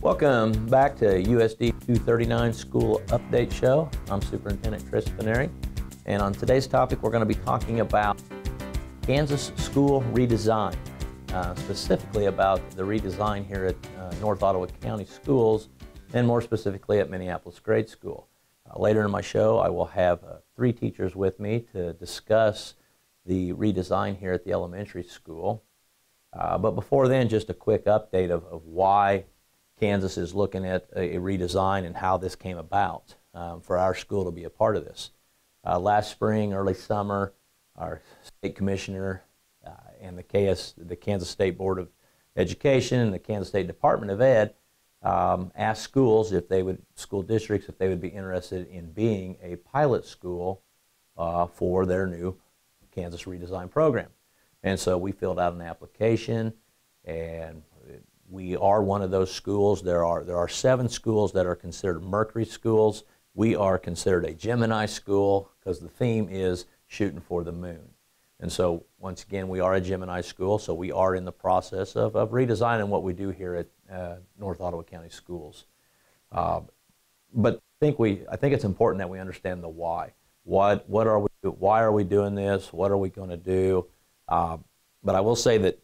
Welcome back to USD 239 School Update Show. I'm Superintendent Chris Paneri, and on today's topic we're going to be talking about Kansas school redesign, specifically about the redesign here at North Ottawa County Schools, and more specifically at Minneapolis Grade School. Later in my show I will have three teachers with me to discuss the redesign here at the elementary school. But before then, just a quick update of why Kansas is looking at a redesign and how this came about for our school to be a part of this. Last spring, early summer, our state commissioner and the Kansas State Board of Education and the Kansas State Department of Ed asked schools school districts if they would be interested in being a pilot school for their new Kansas redesign program. And so we filled out an application, and we are one of those schools. There are 7 schools that are considered Mercury schools. We are considered a Gemini school because the theme is shooting for the moon. And so once again, we are a Gemini school, so we are in the process of redesigning what we do here at North Ottawa County Schools. But I think it's important that we understand the why. Why are we doing this? What are we going to do? But I will say that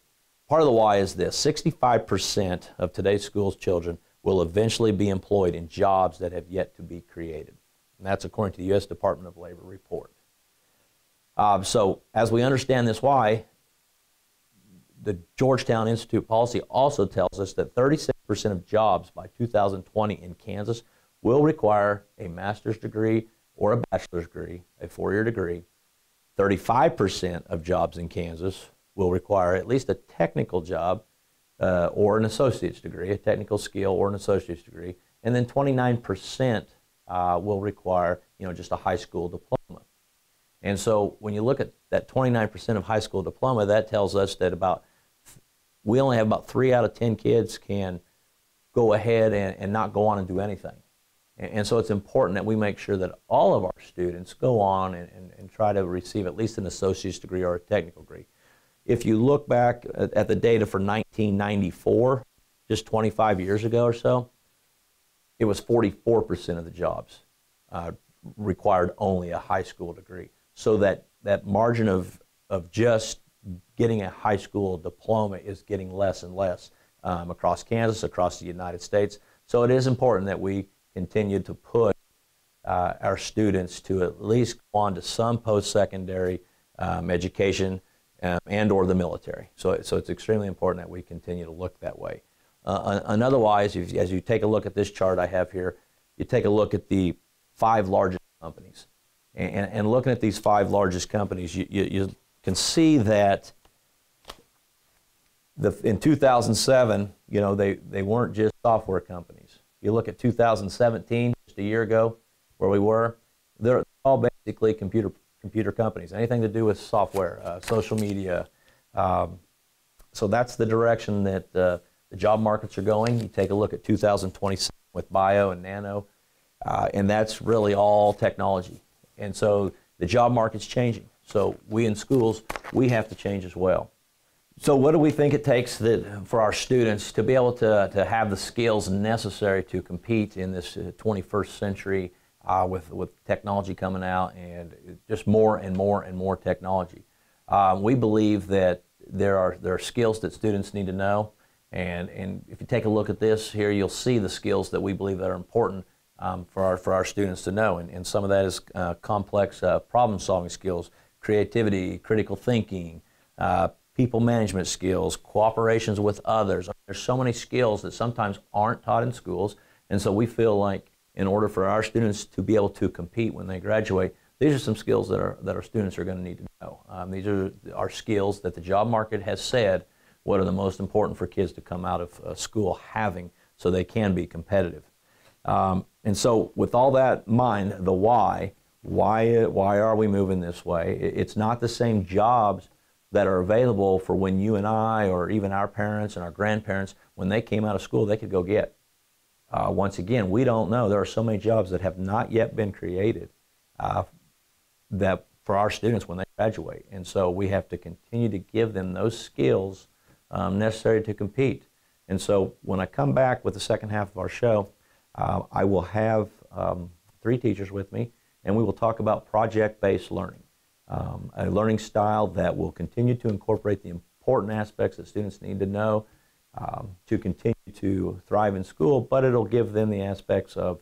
part of the why is this: 65% of today's school's children will eventually be employed in jobs that have yet to be created. And that's according to the U.S. Department of Labor report. So as we understand this why, the Georgetown Institute policy also tells us that 36% of jobs by 2020 in Kansas will require a master's degree or a bachelor's degree, a 4-year degree. 35% of jobs in Kansas will require at least a technical job or an associate's degree, a technical skill or an associate's degree, and then 29% will require, just a high school diploma. And so when you look at that 29% of high school diploma, that tells us that we only have about 3 out of 10 kids can go ahead and not go on and do anything. And so it's important that we make sure that all of our students go on and try to receive at least an associate's degree or a technical degree. If you look back at the data for 1994, just 25 years ago or so, it was 44% of the jobs required only a high school degree. So that margin of just getting a high school diploma is getting less and less across Kansas, across the United States. So it is important that we continue to push our students to at least go on to some post-secondary education and or the military. So it's extremely important that we continue to look that way. Another why is, as you take a look at this chart I have here, you take a look at the 5 largest companies. And looking at these 5 largest companies, you can see that in 2007, they weren't just software companies. You look at 2017, just a year ago, where we were, they're all basically computer companies, anything to do with software, social media. So that's the direction that the job markets are going. You take a look at 2027 with bio and nano, and that's really all technology. And so the job market's changing. So we in schools, we have to change as well. So what do we think it takes for our students to be able to have the skills necessary to compete in this 21st century with technology coming out and just more and more and more technology? We believe that there are skills that students need to know, and if you take a look at this here, you'll see the skills that we believe that are important for our students to know, and some of that is complex problem-solving skills, creativity, critical thinking, people management skills, cooperations with others. There's so many skills that sometimes aren't taught in schools, and so we feel like in order for our students to be able to compete when they graduate, these are some skills that our students are going to need to know. These are our skills that the job market has said what are the most important for kids to come out of school having so they can be competitive. And so with all that in mind, the why are we moving this way? It's not the same jobs that are available for when you and I, or even our parents and our grandparents, when they came out of school, they could go get. Once again, we don't know. There are so many jobs that have not yet been created that for our students when they graduate. And so we have to continue to give them those skills necessary to compete. And so when I come back with the second half of our show, I will have 3 teachers with me, and we will talk about project-based learning, a learning style that will continue to incorporate the important aspects that students need to know to continue to thrive in school, but it'll give them the aspects of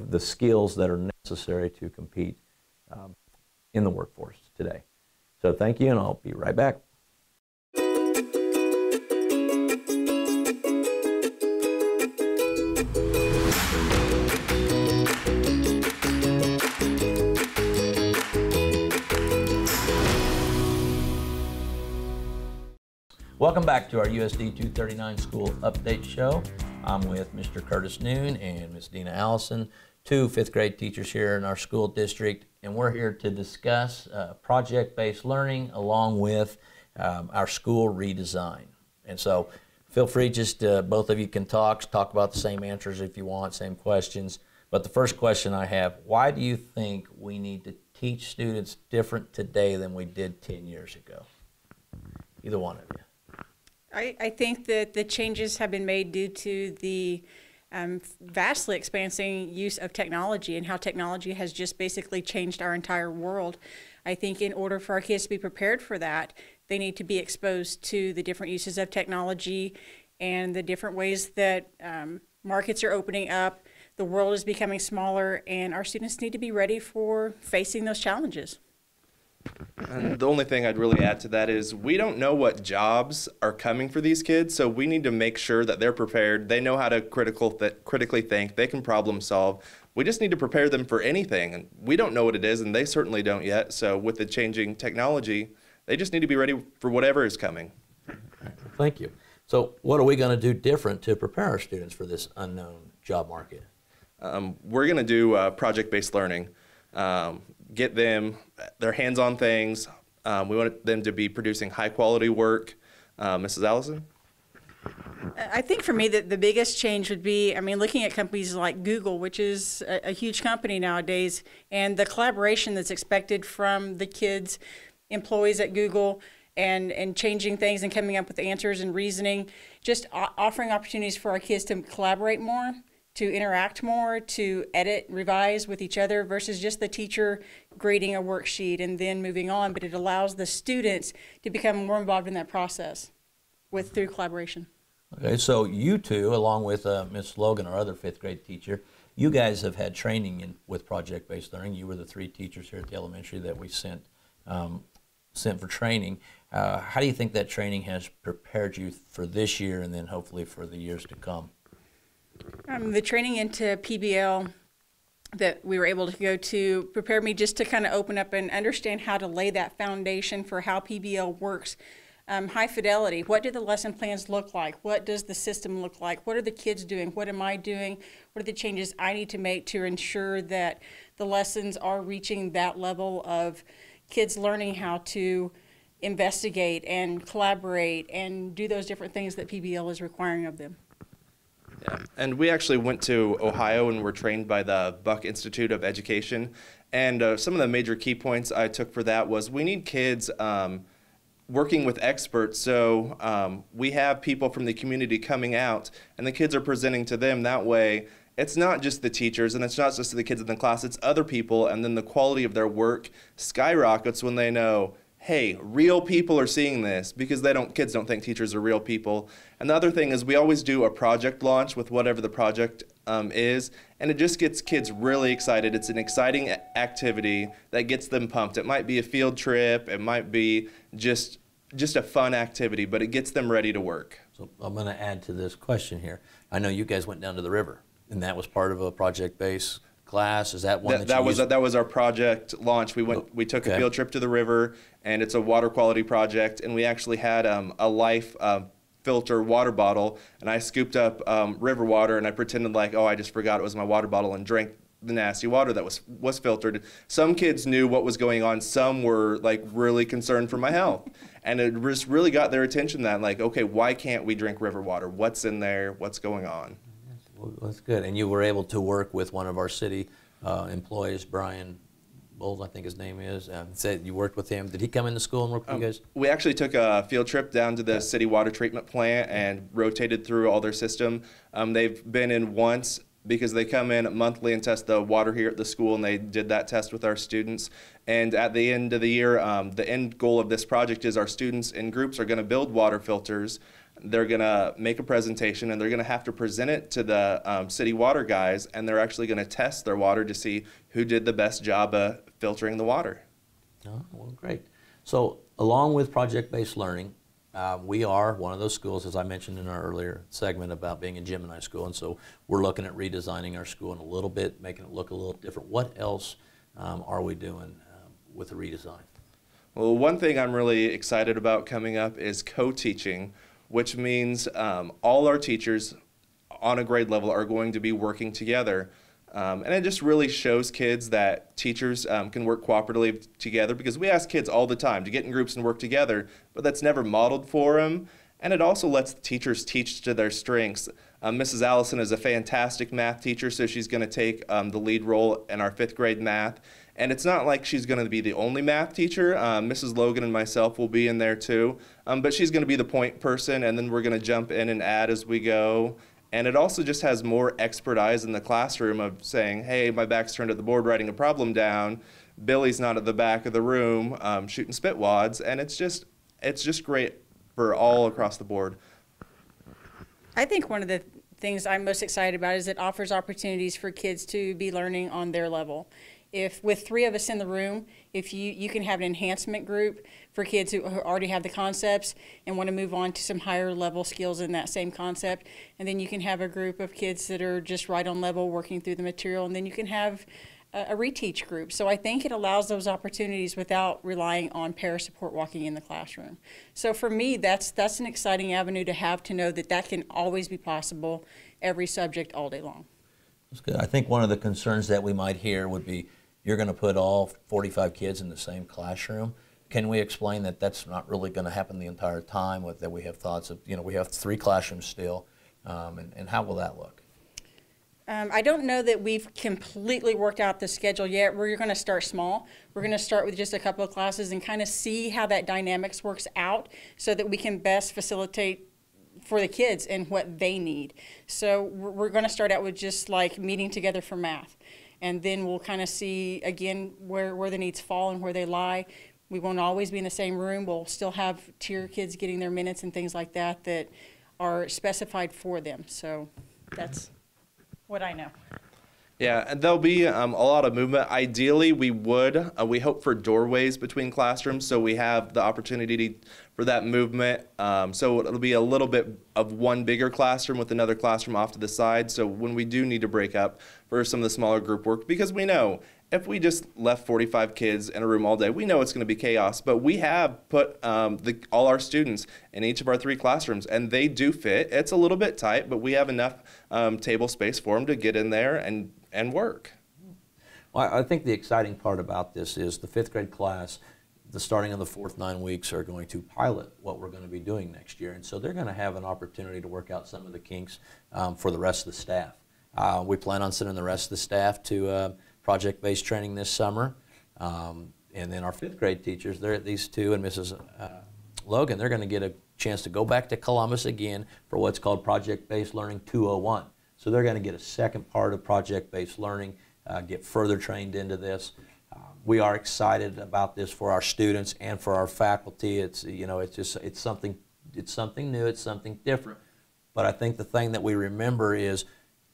the skills that are necessary to compete in the workforce today. So thank you, and I'll be right back. Welcome back to our USD 239 School Update Show. I'm with Mr. Curtis Noon and Ms. Dina Allison, 2 fifth grade teachers here in our school district, and we're here to discuss project-based learning along with our school redesign. And so feel free, just both of you can talk about the same answers if you want, same questions. But the first question I have, why do you think we need to teach students different today than we did 10 years ago? Either one of you. I think that the changes have been made due to the vastly expanding use of technology and how technology has just basically changed our entire world. I think in order for our kids to be prepared for that, they need to be exposed to the different uses of technology and the different ways that markets are opening up, the world is becoming smaller, and our students need to be ready for facing those challenges. And the only thing I'd really add to that is we don't know what jobs are coming for these kids, so we need to make sure that they're prepared. They know how to critically think. They can problem solve. We just need to prepare them for anything, and we don't know what it is, and they certainly don't yet. So with the changing technology, they just need to be ready for whatever is coming. Thank you. So what are we going to do different to prepare our students for this unknown job market? We're going to do project-based learning. Get them their hands on things. We want them to be producing high quality work. Mrs. Allison? I think for me the biggest change would be, looking at companies like Google, which is a huge company nowadays, and the collaboration that's expected from the kids, employees at Google, and changing things and coming up with answers and reasoning, just offering opportunities for our kids to collaborate more, to interact more, to edit, revise with each other versus just the teacher grading a worksheet and then moving on, but it allows the students to become more involved in that process through collaboration. Okay, so you two, along with Ms. Logan, our other fifth grade teacher, you guys have had training with project-based learning. You were the 3 teachers here at the elementary that we sent for training. How do you think that training has prepared you for this year and then hopefully for the years to come? The training into PBL that we were able to go to prepared me just to kind of open up and understand how to lay that foundation for how PBL works. High fidelity, what do the lesson plans look like? What does the system look like? What are the kids doing? What am I doing? What are the changes I need to make to ensure that the lessons are reaching that level of kids learning how to investigate and collaborate and do those different things that PBL is requiring of them? Yeah, and we actually went to Ohio and were trained by the Buck Institute of Education. And some of the major key points I took for that was we need kids working with experts. So we have people from the community coming out and the kids are presenting to them. That way it's not just the teachers and it's not just the kids in the class, it's other people, and then the quality of their work skyrockets when they know, hey, real people are seeing this, because kids don't think teachers are real people. And the other thing is we always do a project launch with whatever the project is, and it just gets kids really excited. It's an exciting activity that gets them pumped. It might be a field trip, it might be just a fun activity, but it gets them ready to work. So I'm going to add to this question here. I know you guys went down to the river, and that was part of a project-based class. Is that one that was our project launch. We took a field trip to the river, and it's a water quality project, and we actually had a life filter water bottle, and I scooped up river water and I pretended like, oh, I just forgot it was my water bottle, and drank the nasty water that was filtered. Some kids knew what was going on. Some were like really concerned for my health, and it just really got their attention that like, okay, why can't we drink river water? What's in there? What's going on? Well, that's good. And you were able to work with one of our city employees, Brian Bowles, I think his name is, said you worked with him. Did he come into school and work with you guys? We actually took a field trip down to the city water treatment plant and rotated through all their system. They've been in once because they come in monthly and test the water here at the school, and they did that test with our students. And at the end of the year, the end goal of this project is our students in groups are going to build water filters. They're going to make a presentation, and they're going to have to present it to the city water guys, and they're actually going to test their water to see who did the best job of filtering the water. Oh, well, great. So along with project-based learning, we are one of those schools, as I mentioned in our earlier segment about being a Gemini school, and so we're looking at redesigning our school in a little bit, making it look a little different. What else are we doing with the redesign? Well, one thing I'm really excited about coming up is co-teaching, which means all our teachers on a grade level are going to be working together. And it just really shows kids that teachers can work cooperatively together, because we ask kids all the time to get in groups and work together, but that's never modeled for them. And it also lets the teachers teach to their strengths. Mrs. Allison is a fantastic math teacher, so she's going to take the lead role in our 5th grade math. And it's not like she's going to be the only math teacher. Mrs. Logan and myself will be in there too. But she's going to be the point person, and then we're going to jump in and add as we go. And it also just has more expert eyes in the classroom of saying, hey, my back's turned at the board writing a problem down. Billy's not at the back of the room shooting spit wads. And it's just great for all across the board. I think one of the things I'm most excited about is it offers opportunities for kids to be learning on their level. If with 3 of us in the room, if you can have an enhancement group for kids who already have the concepts and want to move on to some higher level skills in that same concept, and then you can have a group of kids that are just right on level working through the material, and then you can have a reteach group. So I think it allows those opportunities without relying on para support walking in the classroom. So for me, that's an exciting avenue to have, to know that that can always be possible, every subject all day long. That's good. I think one of the concerns that we might hear would be, you're going to put all 45 kids in the same classroom. Can we explain that that's not really going to happen the entire time, with that we have thoughts of, we have 3 classrooms still, and how will that look? I don't know that we've completely worked out the schedule yet. We're going to start small. We're going to start with just a couple of classes and kind of see how that dynamics works out, so that we can best facilitate for the kids and what they need. So we're going to start out with just like meeting together for math. And then we'll kind of see, again, where the needs fall and where they lie. We won't always be in the same room. We'll still have tier kids getting their minutes and things like that that are specified for them. So that's what I know. Yeah, and there'll be a lot of movement. Ideally, we hope for doorways between classrooms, so we have the opportunity for that movement. So it'll be a little bit of one bigger classroom with another classroom off to the side. So when we do need to break up for some of the smaller group work, because we know if we just left 45 kids in a room all day, we know it's going to be chaos. But we have put all our students in each of our 3 classrooms, and they do fit. It's a little bit tight, but we have enough table space for them to get in there and work. Well, I think the exciting part about this is the 5th grade class, the starting of the 4th 9 weeks, are going to pilot what we're going to be doing next year. And so they're going to have an opportunity to work out some of the kinks for the rest of the staff. We plan on sending the rest of the staff to project-based training this summer. And then our 5th grade teachers, these 2 and Mrs. Logan, they're going to get a chance to go back to Columbus again for what's called Project-Based Learning 201. So they're going to get a second part of project-based learning, get further trained into this. We are excited about this for our students and for our faculty. It's something new, it's something different. But I think the thing that we remember is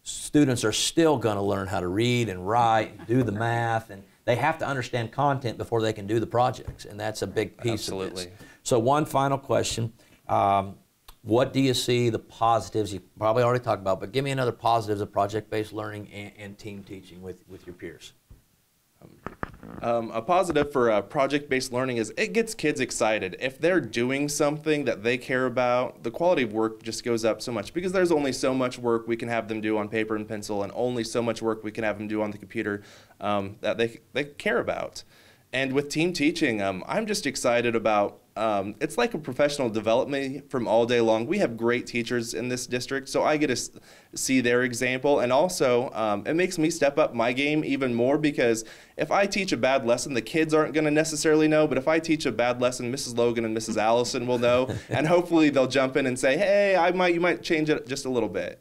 students are still going to learn how to read and write and do the math, and they have to understand content before they can do the projects, and that's a big piece of this. So one final question. What do you see the positives? You probably already talked about, but give me another positives of project-based learning and team teaching with your peers. A positive for project-based learning is it gets kids excited. If they're doing something that they care about, the quality of work just goes up so much, because there's only so much work we can have them do on paper and pencil, and only so much work we can have them do on the computer that they care about. And with team teaching, I'm just excited about it's like a professional development from all day long. We have great teachers in this district, so I get to see their example. And also, it makes me step up my game even more, because if I teach a bad lesson, the kids aren't going to necessarily know. But if I teach a bad lesson, Mrs. Logan and Mrs. Allison will know. And hopefully they'll jump in and say, hey, you might change it just a little bit.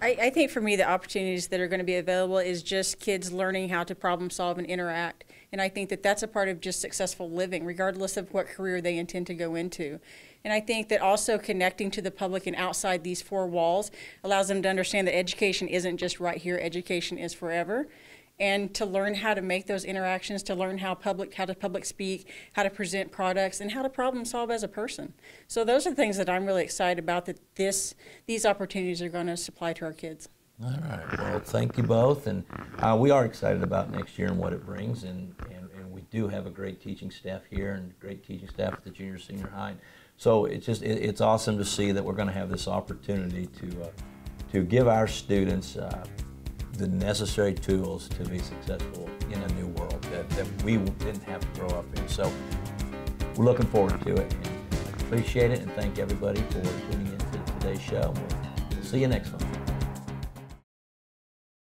I think for me, the opportunities that are going to be available is just kids learning how to problem solve and interact. And I think that that's a part of just successful living, regardless of what career they intend to go into. And I think that also connecting to the public and outside these four walls allows them to understand that education isn't just right here, education is forever. And to learn how to make those interactions, to learn how to public speak, how to present products, and how to problem solve as a person. So those are the things that I'm really excited about, that these opportunities are going to supply to our kids. All right. Well, thank you both, and we are excited about next year and what it brings, and we do have a great teaching staff here and great teaching staff at the junior senior high. So it's awesome to see that we're going to have this opportunity to give our students the necessary tools to be successful in a new world that we didn't have to grow up in. So we're looking forward to it, and I appreciate it, and thank everybody for tuning into today's show. We'll see you next one.